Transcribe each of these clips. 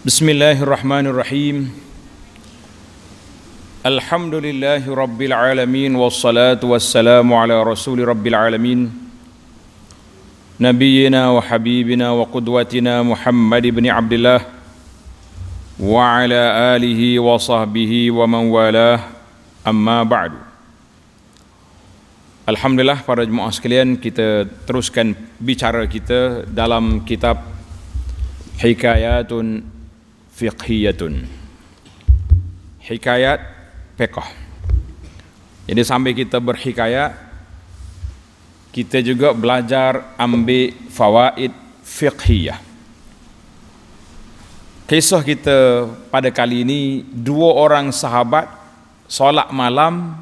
Bismillahirrahmanirrahim. Alhamdulillahi rabbil alamin wassalatu wassalamu ala rasuli rabbil alamin nabiyyina wa habibina wa qudwatina Muhammad ibn Abdullah wa ala alihi wa sahbihi wa man walah, amma ba'du. Alhamdulillah, para jemaah sekalian, kita teruskan bicara kita dalam kitab Hikayatun Fiqhiyatun, hikayat fiqh. Jadi sambil kita berhikayat, kita juga belajar ambil fawaid fiqhiyah. Kisah kita pada kali ini, dua orang sahabat solat malam,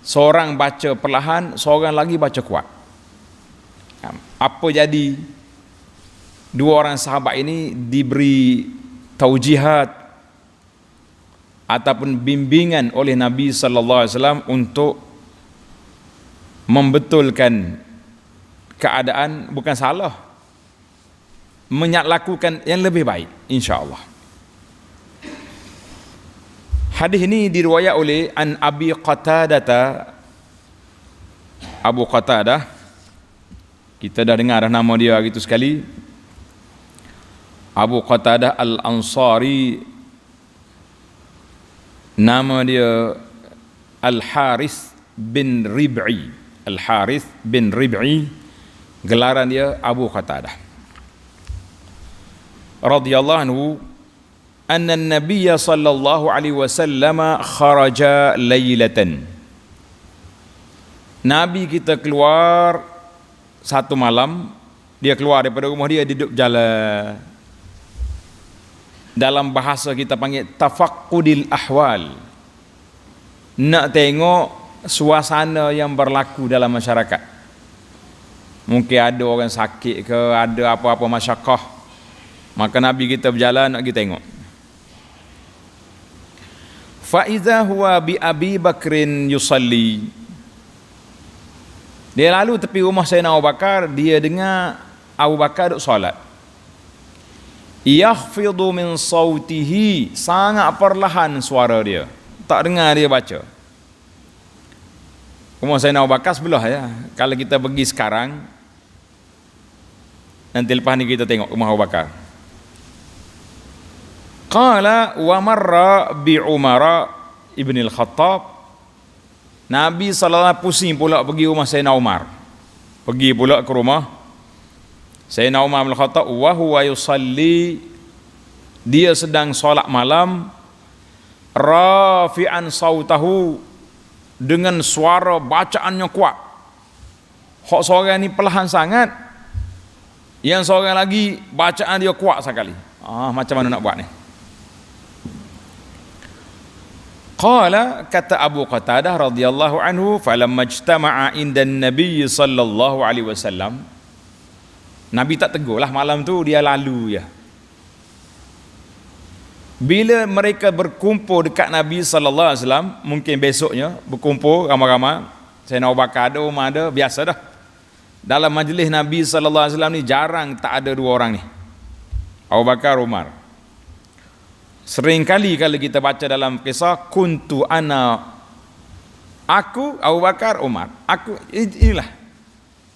seorang baca perlahan, seorang lagi baca kuat. Apa jadi dua orang sahabat ini diberi taujihat ataupun bimbingan oleh Nabi sallallahu alaihi wasallam untuk membetulkan keadaan, bukan salah, lakukan yang lebih baik, insya-Allah. Hadis ini diriwayat oleh an Abi Qatadah. Abu Qatadah, kita dah dengar dah nama dia gitu sekali. Abu Qatadah Al-Ansari, nama dia Al-Harith bin Rib'i. Al-Harith bin Rib'i, gelaran dia Abu Qatadah radhiyallahu anhu, anna an-nabiy sallallahu alaihi wasallam kharaja lailatan. Nabi kita keluar satu malam, dia keluar daripada rumah dia, duduk jalan. Dalam bahasa kita panggil tafaqqudil ahwal, nak tengok suasana yang berlaku dalam masyarakat. Mungkin ada orang sakit ke, ada apa-apa masyarakat, maka Nabi kita berjalan nak pergi tengok. Fa iza huwa bi Abi Bakrin yusalli. Dia lalu tepi rumah Sayyidina Abu Bakar, dia dengar Abu Bakar duk solat. Yakhfidu min sautihi, sangat perlahan suara dia, tak dengar dia baca. Rumah Sayyidina Abu Bakar sebelah ya. Kalau kita pergi sekarang, nanti lepas ni kita tengok rumah Abu Bakar. Qala wa marra bi Umar ibn al-Khattab. Nabi sallallahu pusing pula pergi rumah Sayyidina Umar. Pergi pula ke rumah Sayyidina Umar bin Khattab, wa huwa yusalli, dia sedang solat malam, rafi'an sautahu, dengan suara bacaannya kuat. Hak seorang ni perlahan sangat, yang seorang lagi bacaan dia kuat sekali. Macam mana nak buat ni? Qala, kata Abu Qatadah radhiyallahu anhu, falamma ijtama'a indan nabiy sallallahu alaihi wasallam, Nabi tak tegur lah malam tu, dia lalu ya. Bila mereka berkumpul dekat Nabi sallallahu alaihi wasallam, mungkin besoknya berkumpul ramai-ramai, Sayyidina Abu Bakar ada, Umar ada, biasa dah. Dalam majlis Nabi sallallahu alaihi wasallam ni jarang tak ada dua orang ni, Abu Bakar, Umar. Seringkali kalau kita baca dalam kisah, kuntu ana, aku, Abu Bakar, Umar. Aku, inilah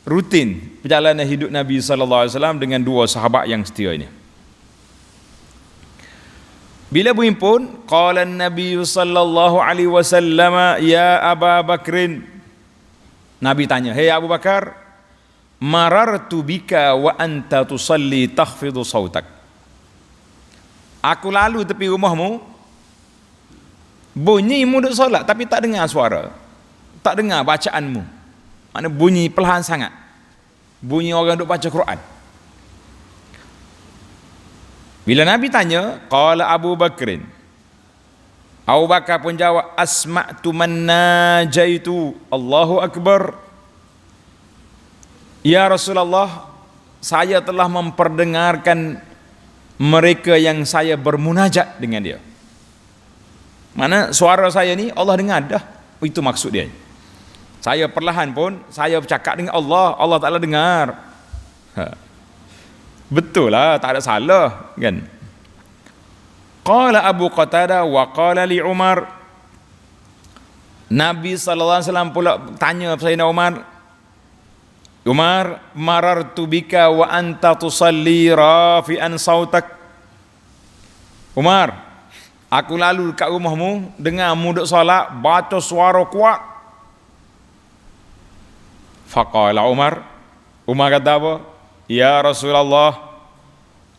rutin perjalanan hidup Nabi sallallahu alaihi wasallam dengan dua sahabat yang setia ini. Bila berhimpun, qala an-nabiy sallallahu alaihi wasallam, ya Abu Bakrin. Nabi tanya, "Hei Abu Bakar, marartu bika wa anta tusalli takhfidu sautak." Aku lalu tepi rumahmu, bunyimu duk solat tapi tak dengar suara, tak dengar bacaanmu. Mana bunyi perlahan sangat, bunyi orang duk baca Quran. Bila Nabi tanya, qala Abu Bakrin, Abu Bakar pun jawab, asma'tu man najaitu, Allahu Akbar. Ya Rasulullah, saya telah memperdengarkan mereka yang saya bermunajat dengan dia. Mana suara saya ni Allah dengar dah, itu maksud dia. Saya perlahan pun saya bercakap dengan Allah, Allah Ta'ala dengar. Betul lah, tak ada salah kan. Qala Abu Qatadah wa qala li Umar. Nabi sallallahu alaihi wasallam pula tanya Sayyidina Umar, Umar, marartu bika wa anta tusalli rafi'an sautak. Umar, aku lalu kat rumahmu dengar mu duk solat baca suara kuat. Faqala Umar kata apa? Ya Rasulullah,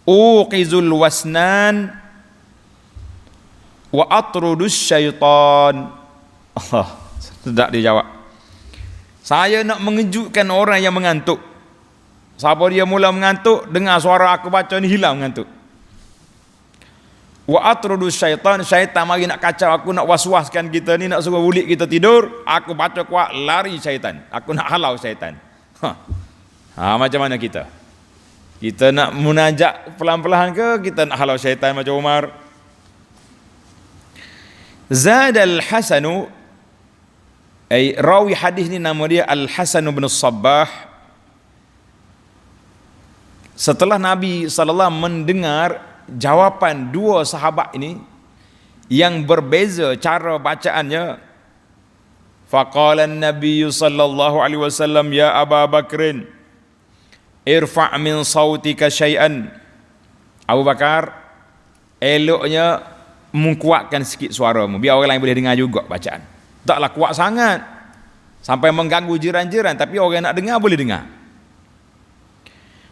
uqizul wasnan wa atrudus syaitan. Allah, tidak dijawab. Saya nak mengejutkan orang yang mengantuk. Siapa dia mula mengantuk, dengar suara aku baca ni hilang mengantuk. Wa atrudus syaitan, syaitan mari nak kacau aku, nak waswaskan kita ni, nak suruh ulik kita tidur, aku baca kuat, lari syaitan. Aku nak halau syaitan. Macam mana kita? Kita nak munajat pelan-pelan ke kita nak halau syaitan macam Umar? Zadal Hasanu, rawi hadis ni nama dia Al-Hasan bin Sabbah. Setelah Nabi sallallahu mendengar jawapan dua sahabat ini yang berbeza cara bacaannya, faqala an-nabiy sallallahu alaihi wasallam ya Abu Bakrin irfa' min sautika syai'an. Abu Bakar, eloknya mengkuatkan sikit suaramu biar orang lain boleh dengar juga bacaan. Taklah kuat sangat sampai mengganggu jiran-jiran, tapi orang nak dengar boleh dengar.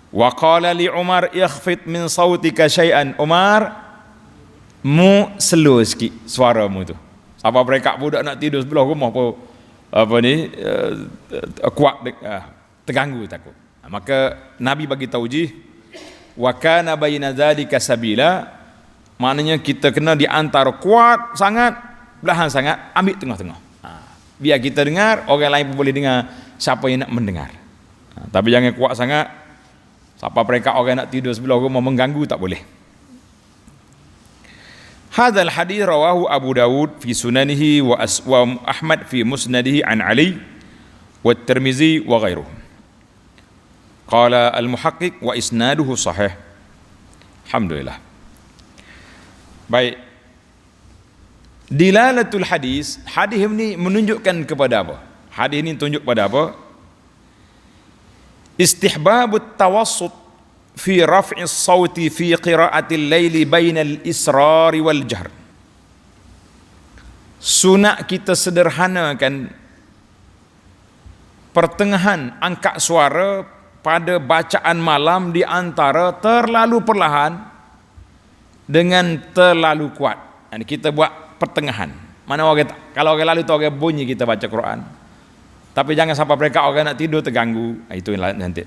Wa qala li Umar ikhfid min sautika syai'an. Umar, mu slow sikit suaramu tu. Sampai mereka budak nak tidur sebelah rumah pun kuat terganggu takut. Maka Nabi bagi taujih, wa kana baina dzalika sabila, maknanya kita kena di antara kuat sangat, belahan sangat, ambil tengah-tengah. Biar kita dengar, orang lain pun boleh dengar siapa yang nak mendengar. Tapi jangan kuat sangat sampai mereka orang nak tidur sebelah rumah mengganggu, tak boleh. Hadzal hadis rawahu Abu Dawud fi sunanihi wa Ahmad fi musnadihi an Ali wa Tirmizi wa ghairuh. Qala al-muhaqqiq wa isnaduhu sahih. Alhamdulillah. Baik. Dilalatul hadis, hadis ini menunjukkan kepada apa? Hadis ini tunjuk pada apa? Istihbabut tawassut fi raf'is sauti fi qira'atil laili bainal israri wal jahr. Sunat kita sederhanakan pertengahan angkat suara pada bacaan malam di antara terlalu perlahan dengan terlalu kuat. Kita buat pertengahan. Mana orang, kalau orang lalu tu orang bunyi kita baca Quran. Tapi jangan sampai mereka orang nak tidur terganggu. Itu yang nanti.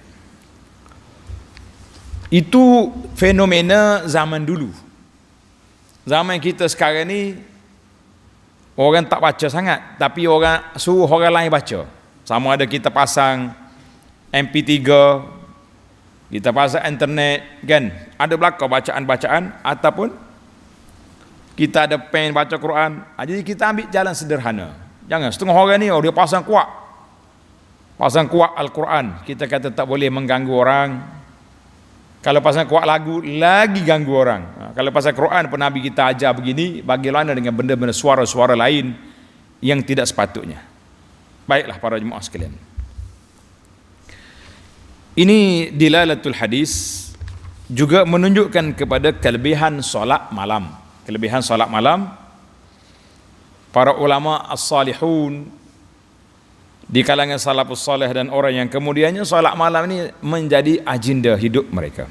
Itu fenomena zaman dulu. Zaman kita sekarang ni orang tak baca sangat, tapi orang suruh orang lain baca. Sama ada kita pasang MP3, kita pasang internet, kan? Ada belakang bacaan-bacaan, ataupun kita ada pen baca Quran. Jadi kita ambil jalan sederhana. Jangan setengah orang ni dia pasang kuat Al-Quran, kita kata tak boleh mengganggu orang. Kalau pasang kuat lagu lagi ganggu orang. Kalau pasang Quran pun Nabi kita ajar begini, bagaimana dengan benda-benda suara-suara lain yang tidak sepatutnya. Baiklah para jemaah sekalian, ini dilalatul hadis juga menunjukkan kepada kelebihan solat malam. Kelebihan solat malam, para ulama as-salihun di kalangan salafus salih dan orang yang kemudiannya, solat malam ini menjadi agenda hidup mereka.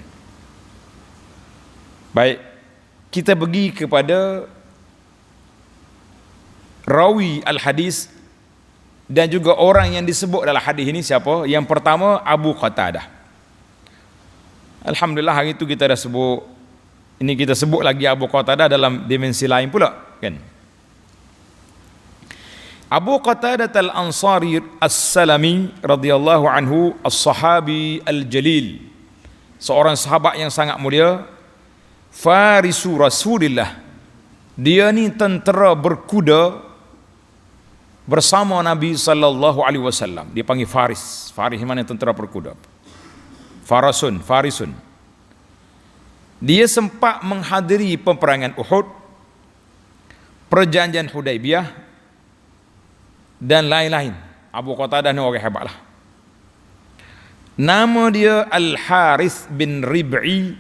Baik, kita pergi kepada rawi al-hadis dan juga orang yang disebut dalam hadis ini siapa? Yang pertama, Abu Qatadah. Alhamdulillah hari itu kita dah sebut, ini kita sebut lagi Abu Qatadah dalam dimensi lain pula, kan? Abu Qatadah al-Ansari as-Salami radhiyallahu anhu, as-sahabi al-jalil, seorang sahabat yang sangat mulia, farisu Rasulillah. Dia ni tentera berkuda bersama Nabi sallallahu alaihi wasallam. Dia panggil faris. Faris mana tentera berkuda. Farisun. Dia sempat menghadiri peperangan Uhud, perjanjian Hudaibiyah dan lain-lain. Abu Qatadah ni orang hebat lah. Nama dia Al-Harith bin Rib'i,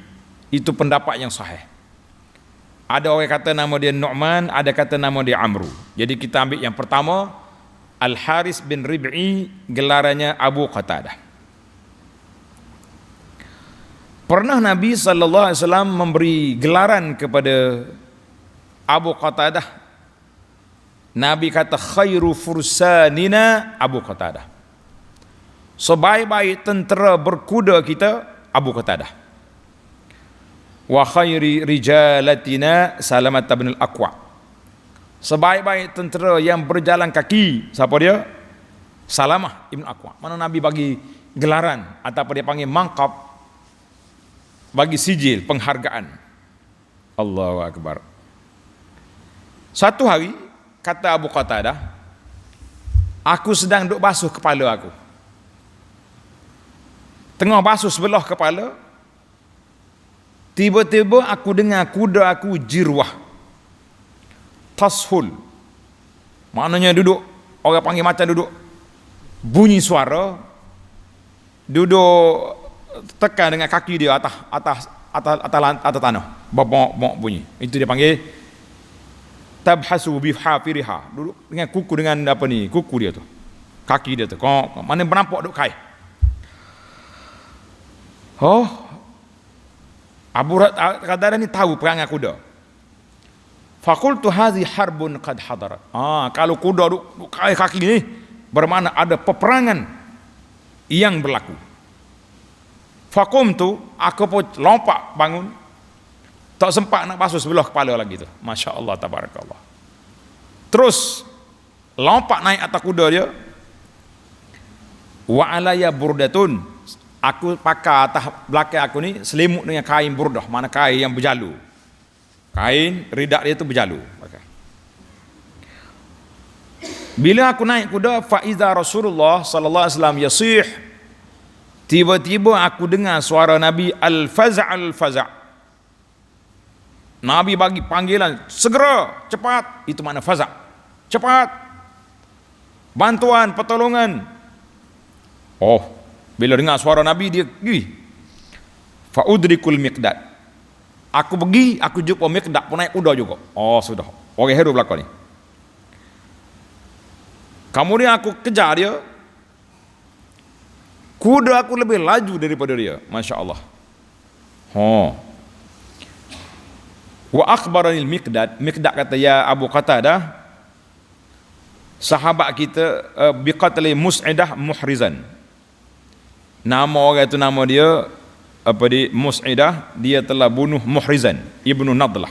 itu pendapat yang sahih. Ada orang kata nama dia Nu'man, ada kata nama dia Amru. Jadi kita ambil yang pertama, Al-Harith bin Rib'i, gelarannya Abu Qatadah. Pernah Nabi SAW memberi gelaran kepada Abu Qatadah. Nabi kata khairu fursanina Abu Qatadah. Sebaik-baik tentera berkuda kita Abu Qatadah. Wa khairi rijalatina Salamah bin al-Aqwa. Sebaik-baik tentera yang berjalan kaki, siapa dia? Salamah ibn Aqwa. Mana Nabi bagi gelaran ataupun dia panggil mangkap, bagi sijil penghargaan. Allahu akbar. Satu hari kata Abu Qatadah, aku sedang duk basuh kepala aku. Tengah basuh sebelah kepala, tiba-tiba aku dengar kuda aku jirwah, tashul, maknanya duduk, orang panggil macam duduk bunyi suara, duduk tekan dengan kaki dia atas tanah, bobok bunyi. Itu dia panggil tabhasu bihafiriha, duduk dengan kuku, dengan apa ni, kuku dia tu, kaki dia tu, mana bernampak duk kai. Oh, Abu Qatadah ni tahu perangai kuda. Faqultu hadhi harbun qad hadarat. Kalau kuda duk kai kaki ni, bermakna ada peperangan yang berlaku. Faqumtu, aku pun lompat bangun. Tak sempat nak basuh sebelah kepala lagi tu. Masya Allah, tabarakallah. Terus lompat naik atas kuda dia. Wa alaya burdatun. Aku pakai atas belakang aku ni selimut dengan kain burdah, mana kain yang berjalu. Kain ridak dia tu berjalu. Bila aku naik kuda, fa iza Rasulullah sallallahu alaihi wasallam yasih. Tiba-tiba aku dengar suara Nabi al-faza' al-faza'. Nabi bagi panggilan, segera, cepat. Itu makna faza'. Cepat. Bantuan, pertolongan. Oh, bila dengar suara Nabi, dia pergi. Fa udrikul Miqdad. Aku pergi, aku jumpa Miqdad pun naik kuda juga. Oh, sudah. Orang hero belakang ni. Kemudian aku kejar dia. Kuda aku lebih laju daripada dia. Masya Allah. Wa akhbarani Miqdad. Miqdad kata, ya Abu Qatadah, sahabat kita biqatli Mus'idah muhrizan. Nama orang itu, nama dia apa di Mus'idah, dia telah bunuh Muhrizan ibnu Nadlah.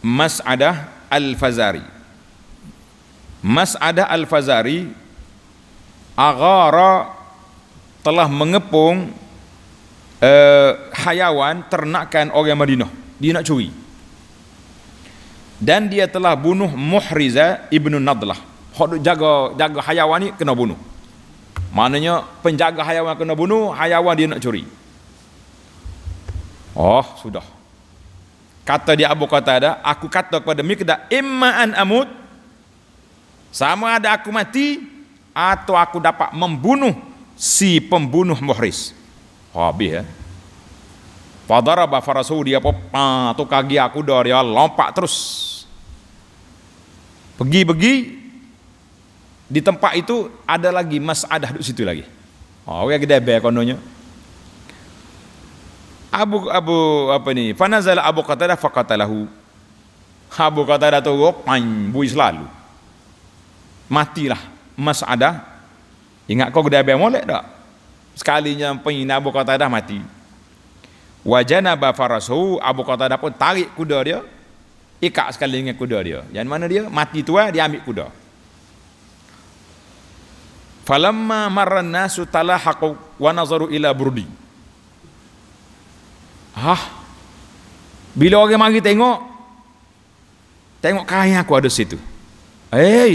Mas'adah al-Fazari. Mas'adah al-Fazari aghara, telah mengepung hayawan ternakan orang Madinah. Dia nak curi. Dan dia telah bunuh Muhriza ibnu Nadlah. Hak jaga hayawan ni kena bunuh. Maknanya penjaga hayawan kena bunuh, hayawan dia nak curi. Oh, sudah. Kata dia Abu Qatadah, aku kata kepada Miqdad, imma an amut, sama ada aku mati atau aku dapat membunuh si pembunuh Muhriz. Habis ya. Fadaraba farasu, dia tu kaki aku dia lompat terus. Pergi di tempat itu ada lagi Mas'adah duduk situ lagi. Orang kedai ber kononnya. Abu apa ni? Fanazala Abu Qatadah faqatalahu. Abu Qatadah tu bui selalu. Matilah Mas'adah. Ingat kau kedai ber molek tak? Sekalinya penghina Abu Qatadah mati. Wajanaba farasu, Abu Qatadah pun tarik kuda dia. Ikat sekali dengan kuda dia. Yang mana dia mati tu dia ambil kuda. Falamma marran nasu talahaqu wa nazaru ila burdi. Bila orang mari tengok kain aku ada situ.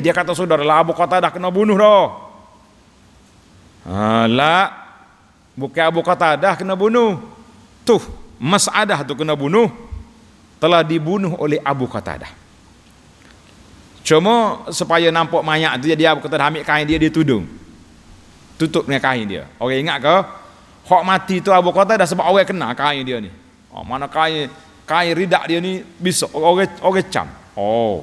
Dia kata, saudara, Abu Qatadah kena bunuh dah. Bukan Abu Qatadah kena bunuh. Tuh, Mas'adah tu kena bunuh. Telah dibunuh oleh Abu Qatadah. Cuma supaya nampak mayat tu, jadi Abu Qatadah ambil kain dia tudung. Tutup dengan kain dia. Orang ingat ke? Hak mati tu Abu Qatadah sebab orang kena kain dia ni. Oh, mana kain ridak dia ni bisa orang cam. Oh.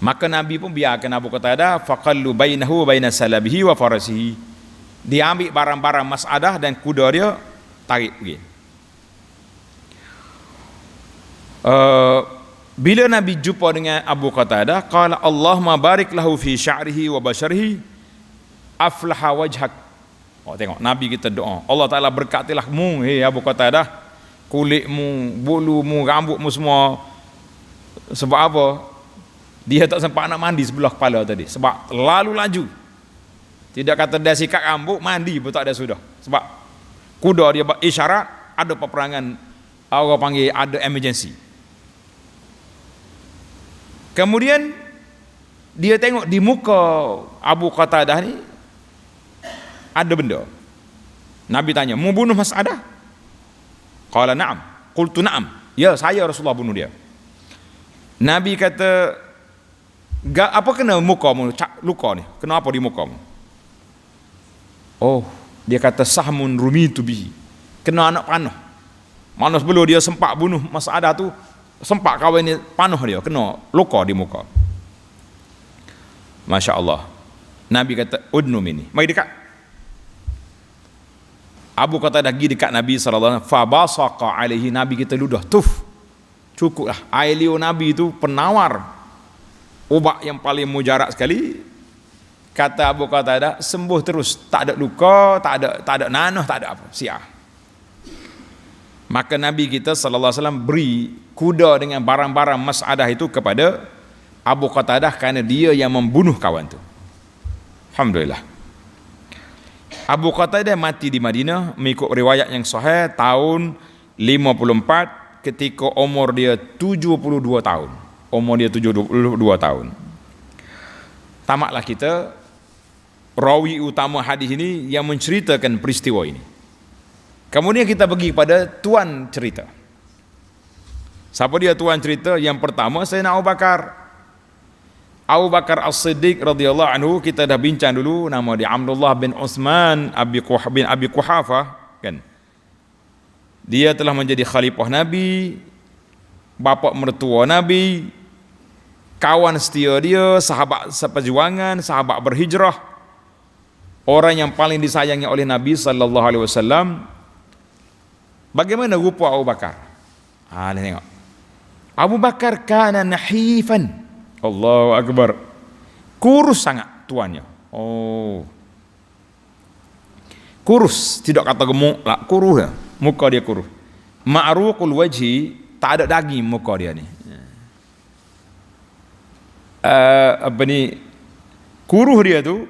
Maka Nabi pun biarkan Abu Qatadah faqallu bainahu baina salabihi wa farasihi. Dia ambil barang-barang Mas'adah dan kuda dia tarik pergi. Bila Nabi jumpa dengan Abu Qatadah, qala Allahumma barik lahu fi sya'rihi wa basharihi aflaha wajhak. Oh, tengok Nabi kita doa, Allah Taala berkatilah mu, hei Abu Qatadah, kulitmu, bulumu, rambutmu semua. Sebab apa? Dia tak sempat nak mandi sebelah kepala tadi sebab lalu laju. Tidak kata dia sikat rambut, mandi pun tak ada sudah. Sebab kuda dia isyarat ada peperangan, orang panggil ada emergency. Kemudian dia tengok di muka Abu Qatadah ni ada benda. Nabi tanya, "Mau bunuh Mas'adah?" Qala na'am. Qultu na'am. Ya, saya Rasulullah bunuh dia. Nabi kata, apa kena mukamu? Luka ni. Kena apa di mukamu? Oh, dia kata sahmun rumitu bihi. Kena anak panah. Mana sebelum dia sempat bunuh Mas'adah tu, sempat kawan ni panah dia, kena luka di muka. Masya Allah. Nabi kata, udnum ini, mari dekat. Abu Qatadah pergi dekat Nabi SAW. Fabasaqa alaihi, Nabi kita ludah. Tuf, cukuplah. Air liur Nabi itu penawar, ubat yang paling mujarab sekali. Kata Abu Qatadah, sembuh terus, tak ada luka, tak ada nanah, tak ada apa, siap. Maka Nabi kita SAW beri kuda dengan barang-barang Mas'adah itu kepada Abu Qatadah kerana dia yang membunuh kawan tu. Alhamdulillah. Abu Qatadah mati di Madinah mengikut riwayat yang sahih tahun 54 ketika umur dia 72 tahun. Umur dia 72 tahun. Tamatlah kita rawi utama hadis ini yang menceritakan peristiwa ini. Kemudian kita pergi pada tuan cerita. Siapa dia tuan cerita? Yang pertama Sayyidina Abu Bakar. Abu Bakar As-Siddiq radhiyallahu anhu, kita dah bincang dulu, nama dia Abdullah bin Uthman bin Abi Quhafah, kan. Dia telah menjadi khalifah Nabi, bapa mertua Nabi, kawan setia dia, sahabat seperjuangan, sahabat berhijrah, orang yang paling disayangi oleh Nabi sallallahu alaihi wasallam. Bagaimana rupa Abu Bakar? Tengok. Abu Bakar kana nahifan. Allahu Akbar. Kurus sangat tuannya. Oh. Kurus, tidak kata gemuk lah, kurus ya. Muka dia kurus. Ma'ruqul wajhi, tak ada daging muka dia ni. Kurus dia tu,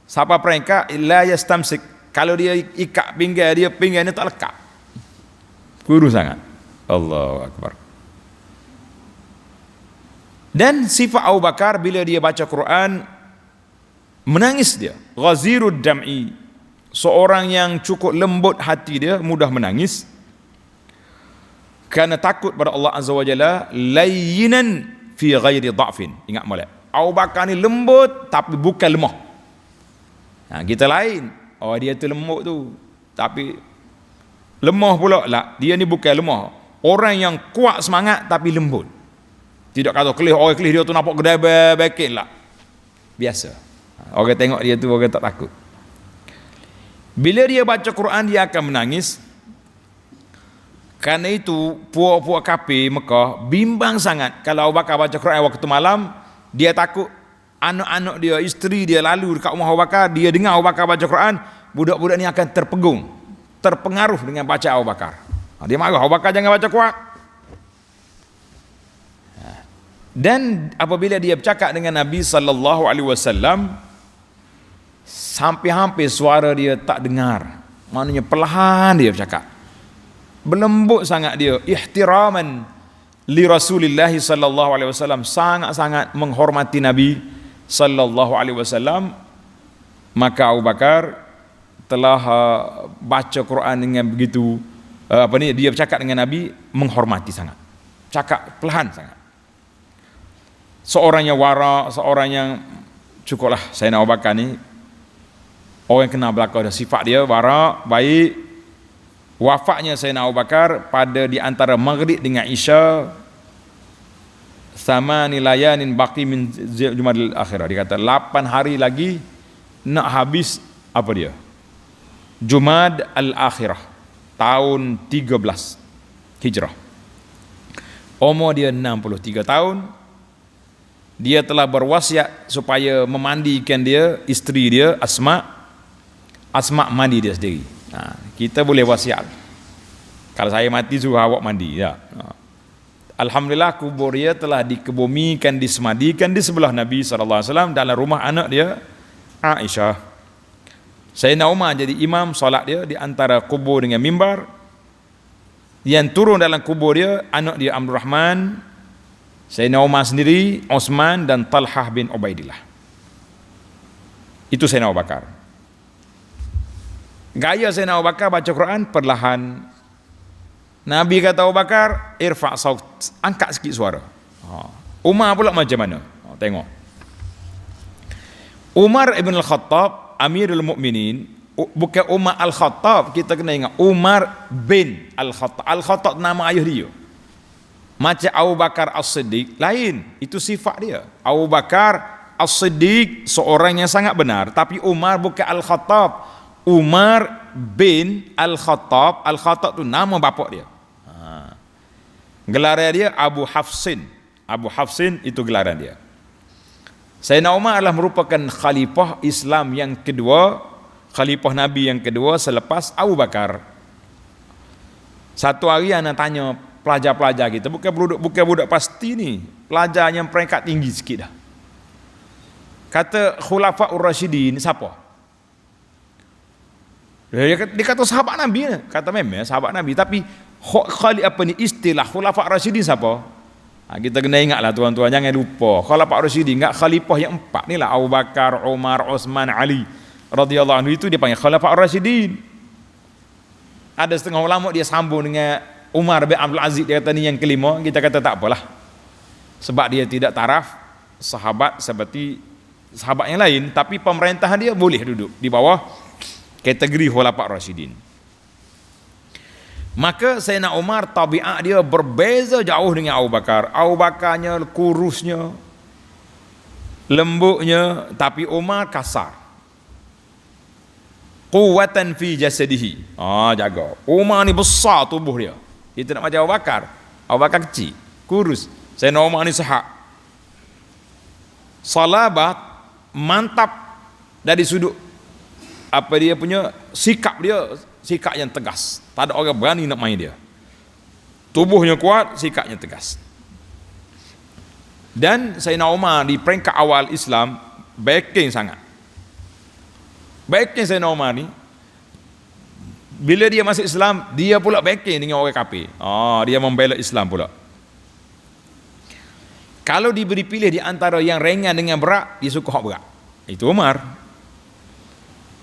siapa perangkat illa yastamsik. Kalau dia ikat pinggang tak lekat. Kurus sangat. Allahu Akbar. Dan sifat Abu Bakar bila dia baca Quran, menangis dia. Ghazirud dam'i, seorang yang cukup lembut hati dia, mudah menangis. Kerana takut pada Allah Azza wa Jalla, layyinan fi ghairi dha'fin. Ingat molek. Abu Bakar ni lembut tapi bukan lemah. Kita lain. Oh, dia tu lembut tu, tapi lemah pula lah. Dia ni bukan lemah. Orang yang kuat semangat tapi lembut. Tidak kata orang kelih dia tu nampak gede bekin lah. Biasa. Orang tengok dia tu, orang tak takut. Bila dia baca Quran, dia akan menangis. Kerana itu puak-puak kafir Mekah bimbang sangat kalau Abu Bakar baca Quran waktu malam. Dia takut anak-anak dia, isteri dia lalu dekat rumah Abu Bakar, dia dengar Abu Bakar baca Quran, budak-budak ni akan terpengaruh dengan baca Abu Bakar. Dia marah, Abu Bakar jangan baca kuat. Dan apabila dia bercakap dengan Nabi sallallahu alaihi wasallam, sampai hampir suara dia tak dengar. Maknanya perlahan dia bercakap. Berlembut sangat dia, ihtiraman li Rasulillah sallallahu alaihi wasallam, sangat-sangat menghormati Nabi sallallahu alaihi wasallam. Maka Abu Bakar telah baca Quran dengan begitu dia bercakap dengan Nabi menghormati sangat, cakap pelan sangat. Seorang yang wara, seorang yang cukuplah Sayyidina Abu Bakar ni orang yang kenal belakang dah, sifat dia wara, baik. Wafatnya Sayyidina Abu Bakar pada di antara Maghrib dengan Isya, thamani layanin baqi min Jumadil Akhirah. Dia kata 8 hari lagi nak habis apa dia? Jumad al-Akhirah tahun 13 Hijrah. Umur dia 63 tahun. Dia telah berwasiat supaya memandikan dia, isteri dia Asma mandi dia sendiri. Kita boleh wasiat. Kalau saya mati suruh awak mandi ya. Alhamdulillah kubur dia telah dikebumikan, disemadikan di sebelah Nabi SAW dalam rumah anak dia Aisyah. Sayyidina Umar jadi imam solat dia di antara kubur dengan mimbar. Yang turun dalam kubur dia anak dia Abdul Rahman, Sayyidina Umar sendiri, Osman dan Talhah bin Ubaidillah. Itu Sayyidina Abu Bakar. Gaya Sayyidina Abu Bakar baca Quran perlahan. Nabi kata Abu Bakar, irfa' saut, angkat sikit suara. Umar pula macam mana? Tengok. Umar ibn al-Khattab, Amirul Mukminin, bukan Umar al-Khattab, kita kena ingat Umar bin al-Khattab. Al-Khattab nama ayah dia. Macam Abu Bakar As-Siddiq, lain. Itu sifat dia. Abu Bakar As-Siddiq seorang yang sangat benar, tapi Umar bukan al-Khattab. Umar bin Al-Khattab. Al-Khattab tu nama bapak dia. Gelaran dia Abu Hafsin. Abu Hafsin itu gelaran dia. Sayyidina Umar adalah merupakan khalifah Islam yang kedua, khalifah Nabi yang kedua selepas Abu Bakar. Satu hari anak tanya pelajar-pelajar kita, bukan budak pasti ni, pelajar yang peringkat tinggi sikit dah. Kata Khulafaur Rasyidin siapa? Dia kata sahabat Nabi. Kata memang sahabat Nabi, tapi istilah Khulafaur Rasyidin siapa? Kita kena ingatlah tuan-tuan, jangan lupa Khulafaur Rasyidin, enggak khalifah yang 4 ni lah, Abu Bakar, Umar, Osman, Ali radhiyallahu anhu, itu dia panggil Khulafaur Rasyidin. Ada setengah ulama dia sambung dengan Umar bin Abdul Aziz, dia kata ni yang kelima. Kita kata tak apalah, sebab dia tidak taraf sahabat seperti sahabat yang lain, tapi pemerintahan dia boleh duduk di bawah kategori Khulafaur Rasyidin. Maka Sayyidina Umar tabiat dia berbeza jauh dengan Abu Bakar. Abu Bakarnya kurusnya, lembutnya, tapi Umar kasar. Quwwatan fi jasadihi. Jaga. Umar ni besar tubuh dia. Kita nak macam Abu Bakar. Abu Bakar kecil, kurus. Sayyidina Umar ni sihat. Salabat mantap dari sudut apa dia punya sikap dia, sikap yang tegas. Tak ada orang berani nak main dia. Tubuhnya kuat, sikapnya tegas. Dan Sayyidina Umar di peringkat awal Islam backing sangat. Backing Sayyidina Umar ni, bila dia masuk Islam, dia pula backing dengan orang kafir. Dia membela Islam pula. Kalau diberi pilih di antara yang ringan dengan berat, dia suka hak berat. Itu Umar.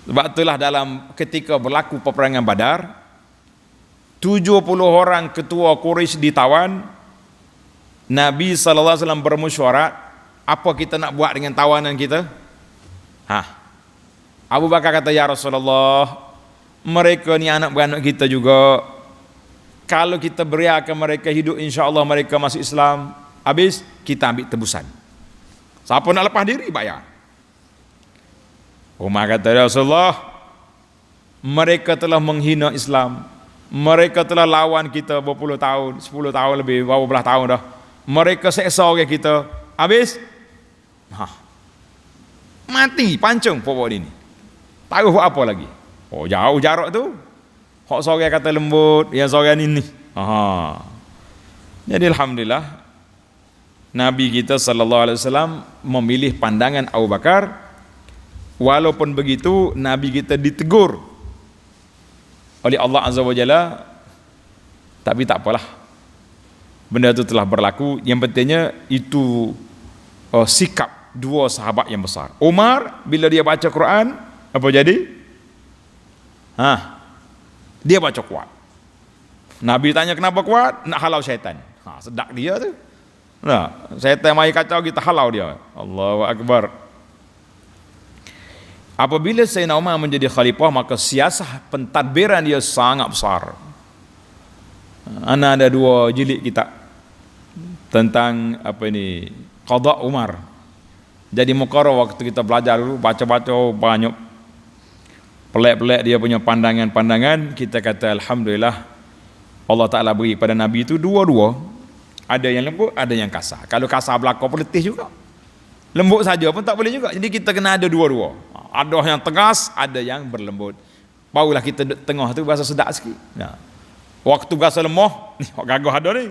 Sebab itulah dalam ketika berlaku peperangan Badar, 70 orang ketua Quraisy ditawan. Nabi SAW bermesyuarat, apa kita nak buat dengan tawanan kita? Abu Bakar kata, ya Rasulullah, mereka ni anak beranak kita juga. Kalau kita beriakan mereka hidup, insya-Allah mereka masuk Islam. Habis kita ambil tebusan. Siapa nak lepas diri bayar. Umar kata, ya Rasulullah, mereka telah menghina Islam. Mereka telah lawan kita berpuluh tahun, 10 tahun lebih, berapa belas tahun dah. Mereka seksa orang kita. Habis mati, pancung pokok ini. Tahu apa lagi? Jauh jarak tu. Hak seorang kata lembut, yang seorang ini. Jadi alhamdulillah, Nabi kita sallallahu alaihi wasallam memilih pandangan Abu Bakar. Walaupun begitu, Nabi kita ditegur oleh Allah Azza wa Jalla, tapi tak apalah, benda itu telah berlaku. Yang pentingnya itu sikap dua sahabat yang besar. Umar bila dia baca Quran, Apa jadi? Dia baca kuat. Nabi tanya kenapa kuat? Nak halau syaitan. Sedak dia tu. Nah, syaitan mai kacau kita halau dia. Allahu Akbar. Apabila Sayyidina Umar menjadi khalifah, maka siasah pentadbiran dia sangat besar. Ana ada 2 jilid kitab tentang qada Umar. Jadi muqarrar waktu kita belajar dulu, baca-baca banyak pelik-pelik dia punya pandangan-pandangan. Kita kata alhamdulillah Allah Ta'ala beri pada Nabi itu dua-dua. Ada yang lembut, ada yang kasar. Kalau kasar berlaku letih juga. Lembut saja pun tak boleh juga. Jadi kita kena ada dua-dua. Ada yang tegas, ada yang berlembut. Barulah kita tengah tu berasa sedap sikit. Nah. Waktu berasa lemah, ni hak gagah ada ni.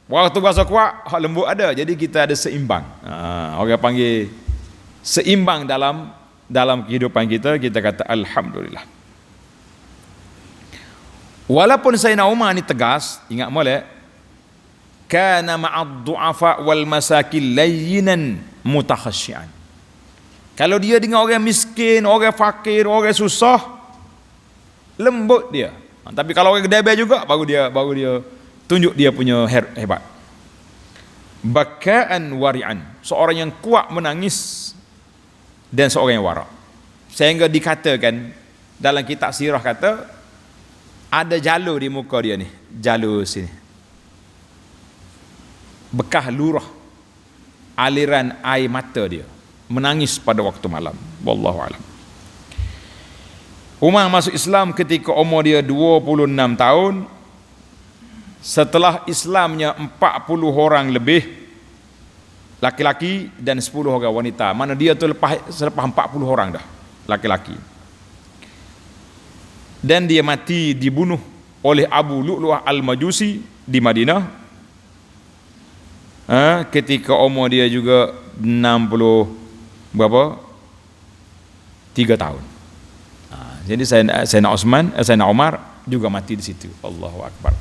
Waktu berasa kuat, hak lembut ada. Jadi kita ada seimbang. Orang panggil seimbang dalam kehidupan kita kata alhamdulillah. Walaupun Sayyidina Umar ni tegas, ingat molek, kana ma'ad du'afa wal masakin layyinan mutakhasyian. Kalau dia dengan orang miskin, orang fakir, orang susah, lembut dia. Tapi kalau orang gedebel juga, baru dia tunjuk dia punya hebat. Baka'an wari'an, seorang yang kuat menangis dan seorang yang warak. Sehingga dikatakan dalam kitab sirah kata ada jalur di muka dia ni, jalur sini. Bekas lurah aliran air mata dia, menangis pada waktu malam. Wallahu alam. Umar masuk Islam ketika umur dia 26 tahun. Setelah Islamnya 40 orang lebih laki-laki dan 10 orang wanita. Mana dia tu selepas 40 orang dah laki-laki. Dan dia mati dibunuh oleh Abu Lu'lu'ah Al-Majusi di Madinah. Ketika umur dia juga 3 tahun. Jadi Sayyidina Umar juga mati di situ. Allahu Akbar.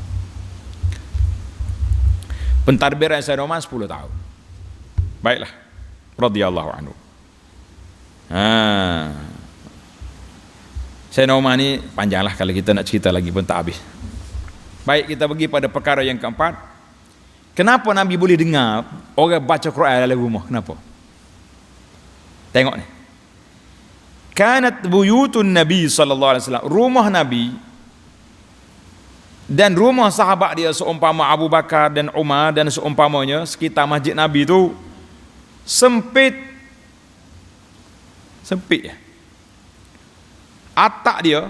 Pentadbiran Sayyidina Umar 10 tahun. Baiklah, radhiyallahu anhu. Sayyidina Umar ni panjanglah, kalau kita nak cerita lagi pun tak habis. Baik, kita pergi pada perkara yang keempat. Kenapa Nabi boleh dengar orang baca Quran dalam rumah? Kenapa? Tengok ni. Kanat buyutun Nabi sallallahu alaihi wasallam, rumah Nabi dan rumah sahabat dia seumpama Abu Bakar dan Umar dan seumpamanya sekitar masjid Nabi tu sempit ya. Atap dia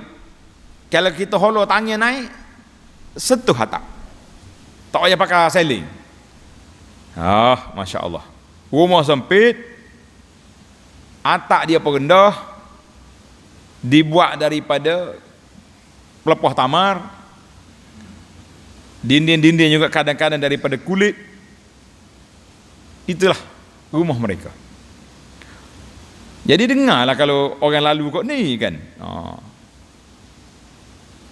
kalau kita holor tangan naik sentuh atap. Tak payah pakai sailing. Masya Allah. Rumah sempit, atap dia pun rendah, dibuat daripada pelepah tamar, dinding-dinding juga kadang-kadang daripada kulit. Itulah rumah mereka. Jadi dengarlah kalau orang lalu kok ni kan.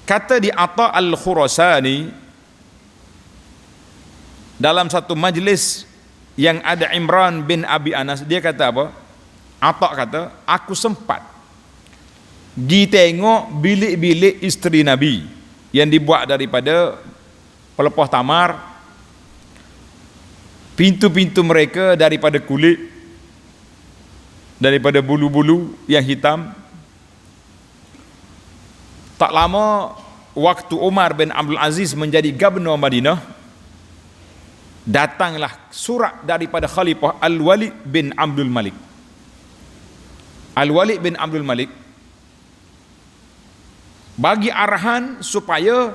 Kata di Atha Al-Khurasani dalam satu majlis yang ada Imran bin Abi Anas, dia kata apa? Atha kata, aku sempat ditengok bilik-bilik isteri Nabi yang dibuat daripada pelepah tamar, pintu-pintu mereka daripada kulit, daripada bulu-bulu yang hitam. Tak lama waktu Umar bin Abdul Aziz menjadi gubernur Madinah, datanglah surat daripada Khalifah Al-Walid bin Abdul Malik. Al-Walid bin Abdul Malik bagi arahan supaya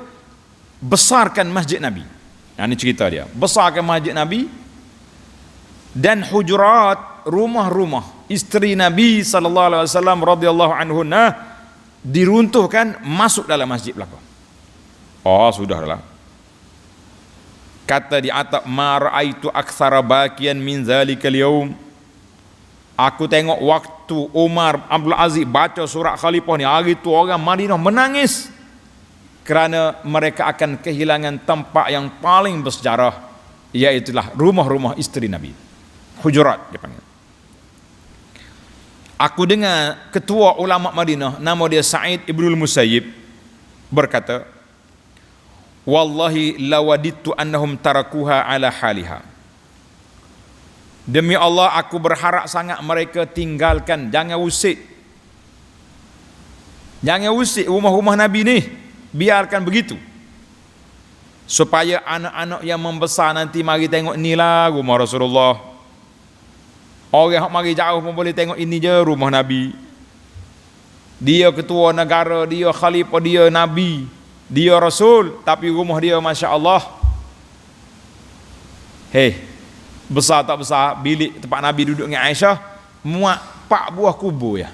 besarkan masjid Nabi. Ini cerita dia. Besarkan masjid Nabi dan hujurat, rumah-rumah isteri Nabi sallallahu alaihi wasallam radhiyallahu anhunna diruntuhkan, masuk dalam masjid belakang. Sudahlah. Kata di atap, ma raaitu aktsara bakian min zalikal yaum. Aku tengok waktu Umar Abdul Aziz baca surat khalifah ni, hari tu orang Madinah menangis kerana mereka akan kehilangan tempat yang paling bersejarah, iaitulah rumah-rumah isteri Nabi. Hujurat dia panggil. Aku dengar ketua ulama Madinah, nama dia Sa'id Ibnul Musayyib, berkata, wallahi lawadittu annahum tarakuha ala haliha. Demi Allah, aku berharap sangat mereka tinggalkan, jangan usik rumah-rumah Nabi ni, biarkan begitu, supaya anak-anak yang membesar nanti mari tengok inilah rumah Rasulullah. Orang yang mari jauh pun boleh tengok ini je rumah Nabi. Dia ketua negara, dia khalifah, dia Nabi, dia Rasul, tapi rumah dia Masya Allah. Besar tak besar, bilik tempat Nabi duduk dengan Aisyah muat 4 buah kubur ya.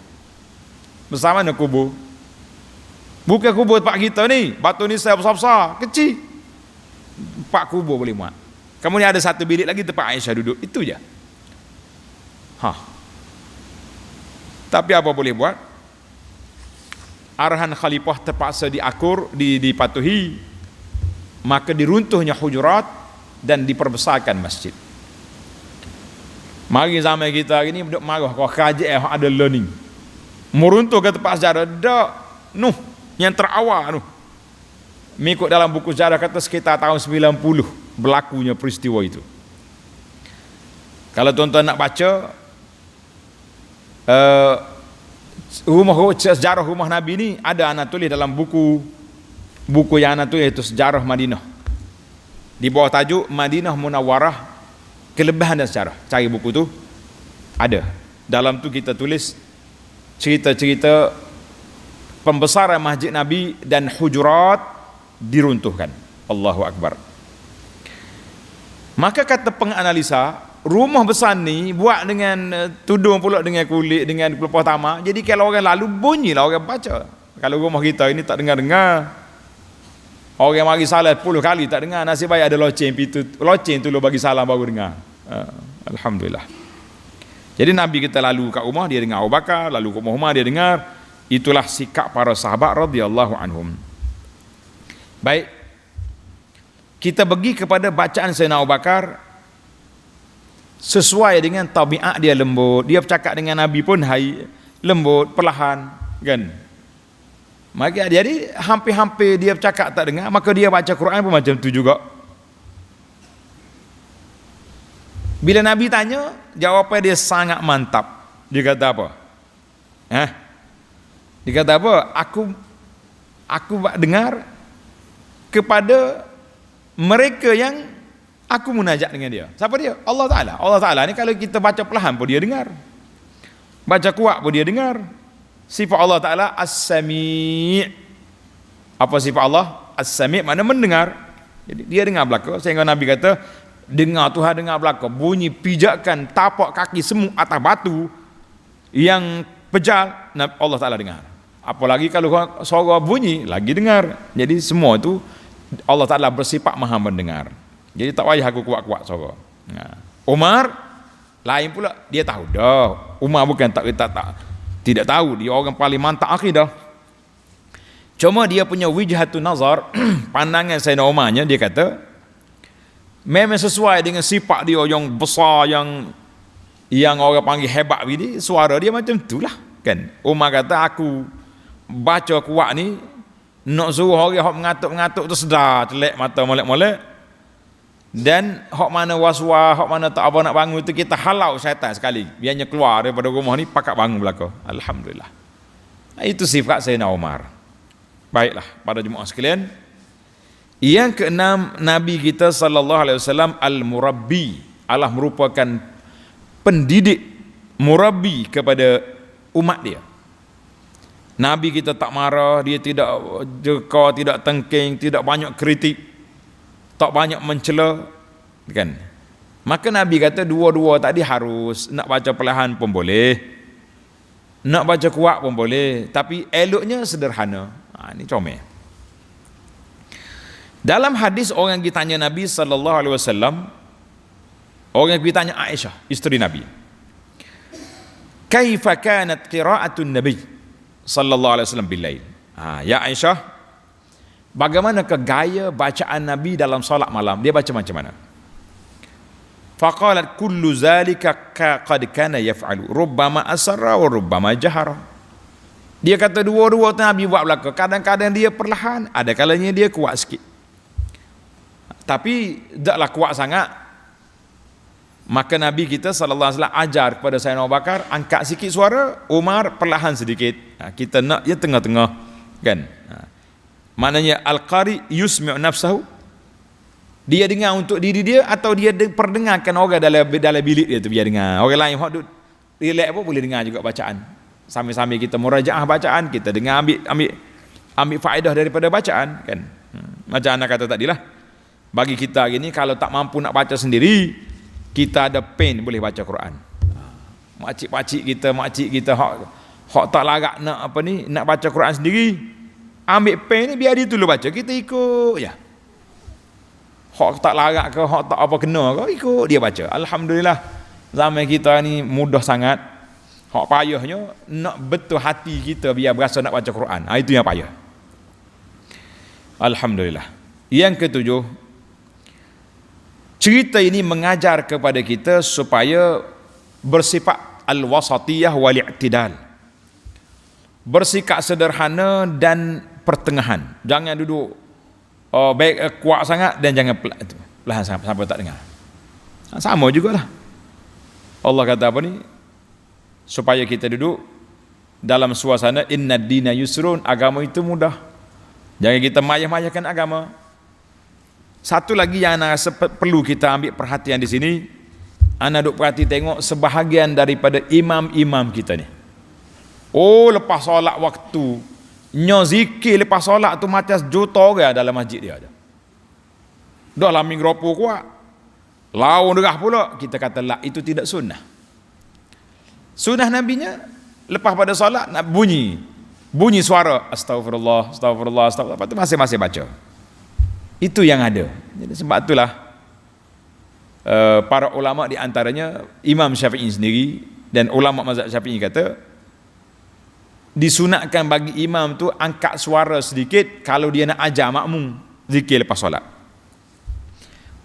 Besar mana kubur? Bukan kubur tempat kita ni, batu nisan besar-besar, kecil. 4 kubur boleh muat. Kemudian ada satu bilik lagi tempat Aisyah duduk, itu je. Tapi apa boleh buat? Arahan khalifah terpaksa diakur, dipatuhi, maka diruntuhnya hujurat dan diperbesarkan masjid. Mari zaman kita hari ni duk marah kau kerajaan ada learning. Meruntuh ke tempat sejarah dak yang terawal mengikut dalam buku sejarah kata sekitar tahun 90 berlakunya peristiwa itu. Kalau tuan-tuan nak baca sejarah rumah Nabi ni, ada anak tulis dalam buku yang anak tulis itu Sejarah Madinah, di bawah tajuk Madinah Munawwarah, Kelebihan dan Sejarah. Cari buku tu, ada dalam tu kita tulis cerita-cerita pembesaran masjid Nabi dan hujurat diruntuhkan. Allahu Akbar. Maka kata penganalisa, rumah besar ni buat dengan tudung pula dengan kulit, dengan pelepah tamak. Jadi kalau orang lalu bunyilah orang baca. Kalau rumah kita ini tak dengar-dengar. Orang mari salat 10 kali tak dengar, nasib baik ada loceng tu lo bagi salam baru dengar. Alhamdulillah. Jadi Nabi kita lalu kat rumah dia dengar Abu Bakar, lalu kat rumah dia dengar. Itulah sikap para sahabat radhiyallahu anhum. Baik. Kita pergi kepada bacaan Sayyidina Abu Bakar sesuai dengan tabiat dia lembut. Dia bercakap dengan Nabi pun lembut, perlahan, kan? Maka jadi hampir-hampir dia bercakap tak dengar, maka dia baca Quran pun macam tu juga. Bila Nabi tanya, jawapan dia sangat mantap. Dia kata apa? Dia kata apa? Aku dengar kepada mereka yang aku munajat dengan dia. Siapa dia? Allah Ta'ala. Allah Ta'ala ni kalau kita baca perlahan pun dia dengar, baca kuat pun dia dengar. Sifat Allah Ta'ala As-Sami'. Apa sifat Allah? As-Sami' makna mendengar. Jadi dia dengar belaka. Sehingga Nabi kata, dengar Tuhan dengar belaka, bunyi pijakan tapak kaki semut atas batu yang pejal, Allah Ta'ala dengar. Apalagi kalau suara bunyi lagi dengar. Jadi semua itu Allah Ta'ala bersifat maha mendengar. Jadi tak payah aku kuat-kuat suara. Umar lain pula, dia tahu dah. Umar bukan tidak tahu, dia orang paling mantap akidah. Cuma dia punya wijhatun nazar, pandangan Sayyidina Umarnya, dia kata memang sesuai dengan sifat dia yang besar, yang orang panggil hebat begini, suara dia macam itulah, kan? Umar kata aku baca kuat ni nak suruh orang hok mengatuk-mengatuk tu sedar, celek mata molek-molek, dan hok mana waswas, hok mana tak apa nak bangun tu kita halau syaitan sekali, biarnya keluar daripada rumah ni pakat bangun belaka. Alhamdulillah. Itu sifat Sayyidina Umar. Baiklah pada jemaah sekalian, yang keenam, Nabi kita sallallahu alaihi wasallam al-murabbi, Allah merupakan pendidik, murabbi kepada umat dia. Nabi kita tak marah, dia tidak jeka, tidak tengking, tidak banyak kritik, tak banyak mencela, kan? Maka Nabi kata dua-dua tadi harus, nak baca perlahan pun boleh, nak baca kuat pun boleh, tapi eloknya sederhana. Ini comel. Dalam hadis orang yang ditanya Nabi sallallahu alaihi wasallam, orang yang ditanya Aisyah, isteri Nabi, kaifa kanat qira'atun Nabi sallallahu alaihi wasallam bil-lail. Ya Aisyah, bagaimana ke gaya bacaan Nabi dalam solat malam? Dia baca macam mana? Faqalat kullu zalika qad kana yaf'alu rubbama asarra wa rubbama jahara. Dia kata dua-dua tu Nabi buat belaka. Kadang-kadang dia perlahan, ada kalanya dia kuat sikit. Tapi taklah kuat sangat. Maka Nabi kita sallallahu alaihi wasallam ajar kepada Sayyidina Abu Bakar, angkat sikit suara, Umar perlahan sedikit. Kita nak dia tengah-tengah, kan? Maknanya al-qari yusmi'u nafsahu, dia dengar untuk diri dia atau dia perdengarkan orang dalam bilik dia tu, biar dengar. Orang lain hok duk relax pun boleh dengar juga bacaan. Sambil-sambil kita murajaah bacaan, kita dengar ambil faedah daripada bacaan, kan? Macam anak kata tadilah. Bagi kita hari ni kalau tak mampu nak baca sendiri, kita ada pen boleh baca Quran. Makcik kita hok tak larat nak nak baca Quran sendiri, ambil pen ni biar dia dulu baca, kita ikut ya. Hak tak larat ke, hak tak apa kena ke, ikut dia baca. Alhamdulillah, zaman kita ni mudah sangat. Hak payahnya nak betul hati kita biar berasa nak baca Quran. Itu yang payah. Alhamdulillah. Yang ketujuh, cerita ini mengajar kepada kita supaya bersifat al-wasatiyah wal-i'tidal. Bersikap sederhana dan pertengahan. Jangan duduk baik kuat sangat dan jangan perlahan sangat sampai tak dengar. Sama jugalah. Allah kata apa ni? Supaya kita duduk dalam suasana innad dina yusrun, agama itu mudah. Jangan kita mayah-mayahkan agama. Satu lagi yang ana rasa perlu kita ambil perhatian di sini, ana duk perhati tengok sebahagian daripada imam-imam kita ni. Lepas solat waktu zikir lepas solat tu macam juta orang dalam masjid dia ada. Dah lah minggu kuat. Lawan derah pula. Kita kata lah, itu tidak sunnah. Sunnah nabinya lepas pada solat nak bunyi suara astagfirullah, astagfirullah, astagfirullah. Lepas tu masing-masing baca. Itu yang ada. Jadi sebab itulah para ulama di antaranya Imam Syafi'i sendiri dan ulama mazhab Syafi'i kata disunatkan bagi imam tu angkat suara sedikit kalau dia nak ajar makmum zikir lepas solat.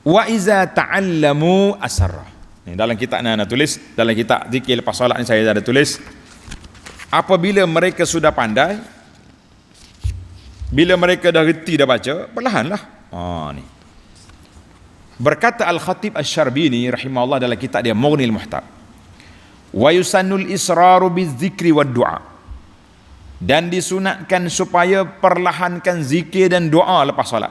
Wa iza ta'allamu asarra. Ni dalam kitab nak tulis, dalam kitab zikir lepas solat ni saya ada tulis, apabila mereka sudah pandai, bila mereka dah reti dah baca, perlahanlah. Ni. Berkata Al-Khatib Asy-Syarbini rahimahullah dalam kitab dia Mughnil Muhtab, wa yusannul israru bidzikri wad du'a. Dan disunatkan supaya perlahankan zikir dan doa lepas solat.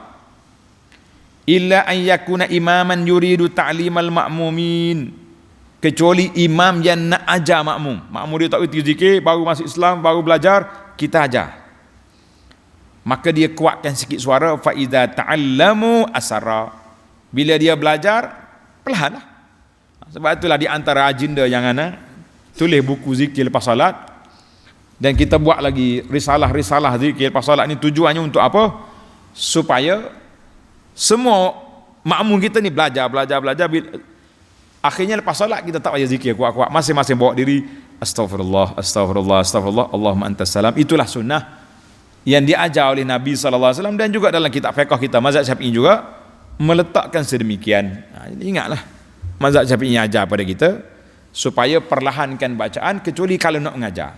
Illa an yakuna imaman yuridu ta'limal ma'mumin, kecuali imam yang nak ajar makmum. Makmum dia tak reti zikir, baru masuk Islam, baru belajar, kita ajar. Maka dia kuatkan sikit suara, fa idza ta'allamu asara. Bila dia belajar, perlahanlah. Sebab itulah di antara agenda yang ana tulis buku zikir lepas solat. Dan kita buat lagi risalah zikir lepas solat ni, tujuannya untuk apa? Supaya semua makmum kita ni belajar. Akhirnya lepas solat kita tak payah zikir kuat-kuat, masing-masing bawa diri astagfirullah, astagfirullah, astagfirullah, Allahumma antas salam. Itulah sunnah yang diajar oleh Nabi sallallahu alaihi wasallam, dan juga dalam kitab fiqh kita mazhab Syafi'i juga meletakkan sedemikian. Ingatlah mazhab Syafi'i ajar pada kita supaya perlahankan bacaan, kecuali kalau nak mengajar.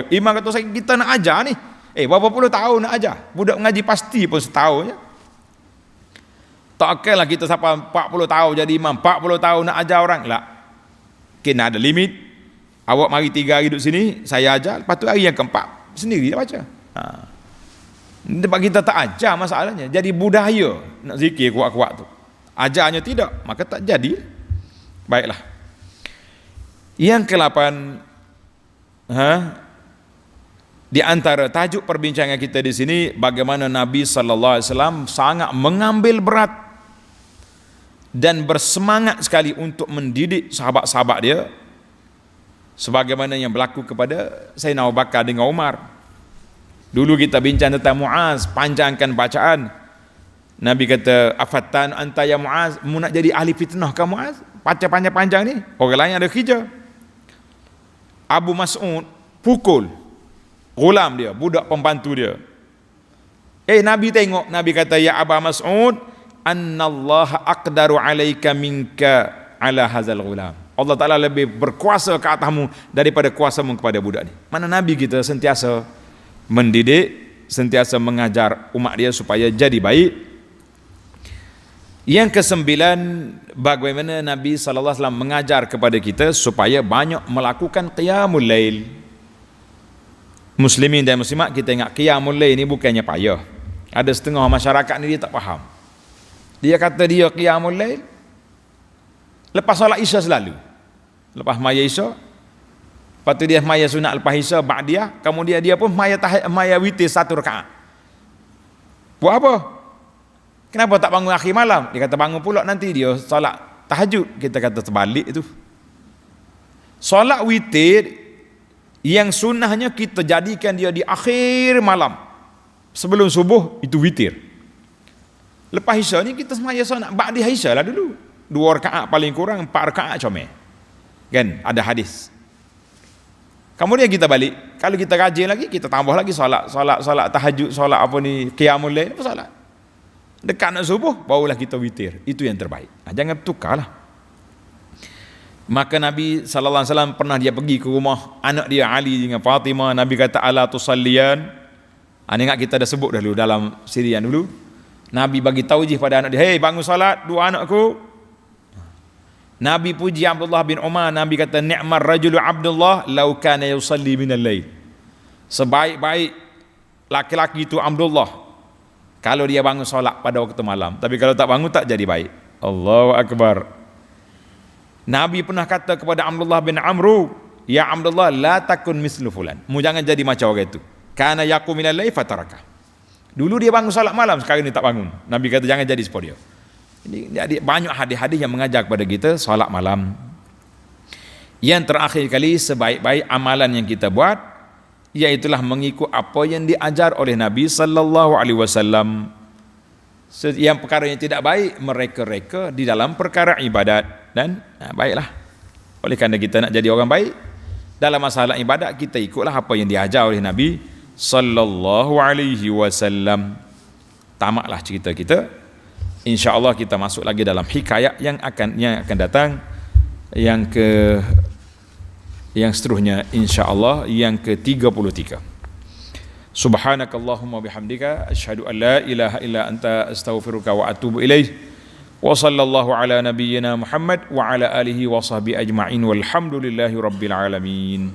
Imam kata kita nak ajar ni, berapa puluh tahun nak ajar. Budak mengaji pasti pun setahun je. Tak akanlah kita sampai 40 tahun jadi imam, 40 tahun nak ajar orang. Tak. Kena ada limit. Awak mari 3 hari duduk sini, saya ajar, lepas tu hari yang keempat sendiri dia baca. Sebab kita tak ajar masalahnya. Jadi budaya nak zikir kuat-kuat tu. Ajarnya tidak, maka tak jadi. Baiklah. Yang ke-8, di antara tajuk perbincangan kita di sini, bagaimana Nabi sallallahu alaihi wasallam sangat mengambil berat dan bersemangat sekali untuk mendidik sahabat-sahabat dia, sebagaimana yang berlaku kepada Sayyidina Abu Bakar dengan Umar. Dulu kita bincang tentang Muaz, panjangkan bacaan. Nabi kata, afatan anta ya Muaz, mu nak jadi ahli fitnah ke Muaz? Baca panjang-panjang ni, orang lain ada kerja. Abu Mas'ud pukul gulam dia, budak pembantu dia. Nabi tengok, Nabi kata, ya Abu Mas'ud, annallaha aqdaru alaika minka ala hazal ghulam. Allah Ta'ala lebih berkuasa ke atasmu daripada kuasamu kepada budak ni. Mana Nabi kita sentiasa mendidik, sentiasa mengajar umat dia supaya jadi baik. Yang kesembilan, bagaimana Nabi SAW mengajar kepada kita supaya banyak melakukan qiyamul lail. Muslimin dan muslimat, kita ingat qiyamul lail ni bukannya payah. Ada setengah masyarakat ni dia tak faham. Dia kata dia qiyamul lail lepas solat Isya selalu. Lepas maya Isya, lepas tu dia maya sunat lepas Isya ba'diyah, kemudian dia pun maya witir 1 rakaat. Buat apa? Kenapa tak bangun akhir malam? Dia kata bangun pula nanti dia solat tahajud. Kita kata terbalik itu. Solat witir yang sunnahnya kita jadikan dia di akhir malam. Sebelum subuh itu witir. Lepas Isya ni kita semaya solat ba'diyah Isya lah dulu. 2 rakaat paling kurang, 4 rakaat comel. Kan ada hadis. Kemudian kita balik. Kalau kita rajin lagi, kita tambah lagi solat tahajud, solat apa ni, qiyamul lail, apa solat. Dekat nak subuh, barulah kita witir. Itu yang terbaik. Jangan tukarlah. Maka Nabi SAW pernah dia pergi ke rumah anak dia Ali dengan Fatimah. Nabi kata, ala tusalliyan. Ingat kita dah sebut dulu dalam sirian dulu. Nabi bagi taujih pada anak dia, hei bangun salat 2 anakku. Nabi puji Abdullah bin Umar. Nabi kata, ni'mar rajulu Abdullah law kana yusalli minal lail. Sebaik-baik laki-laki itu Abdullah kalau dia bangun solat pada waktu malam. Tapi kalau tak bangun tak jadi baik. Allahu Akbar. Nabi pernah kata kepada Abdullah bin Amru, ya Abdullah la takun mislu fulan. Mu jangan jadi macam orang itu. Kana yaqum minal lail fataraka. Dulu dia bangun solat malam, sekarang ni tak bangun. Nabi kata jangan jadi seperti dia. Jadi banyak hadis-hadis yang mengajar kepada kita solat malam. Yang terakhir kali, sebaik-baik amalan yang kita buat iaitulah mengikut apa yang diajar oleh Nabi sallallahu alaihi wasallam. Yang perkara yang tidak baik mereka-reka di dalam perkara ibadat. Dan baiklah, oleh kerana kita nak jadi orang baik dalam masalah ibadat, kita ikutlah apa yang diajar oleh Nabi sallallahu alaihi wasallam. Tamatlah cerita kita. InsyaAllah kita masuk lagi dalam hikayat yang akan datang, yang seterusnya insyaAllah yang ke-33. Subhanakallahumma bihamdika asyhadu an la ilaha illa anta astaghfiruka wa atubu ilaih. Wa sallallahu ala nabiyyina Muhammad wa ala alihi wa sahbihi ajma'in walhamdulillahi rabbil alamin.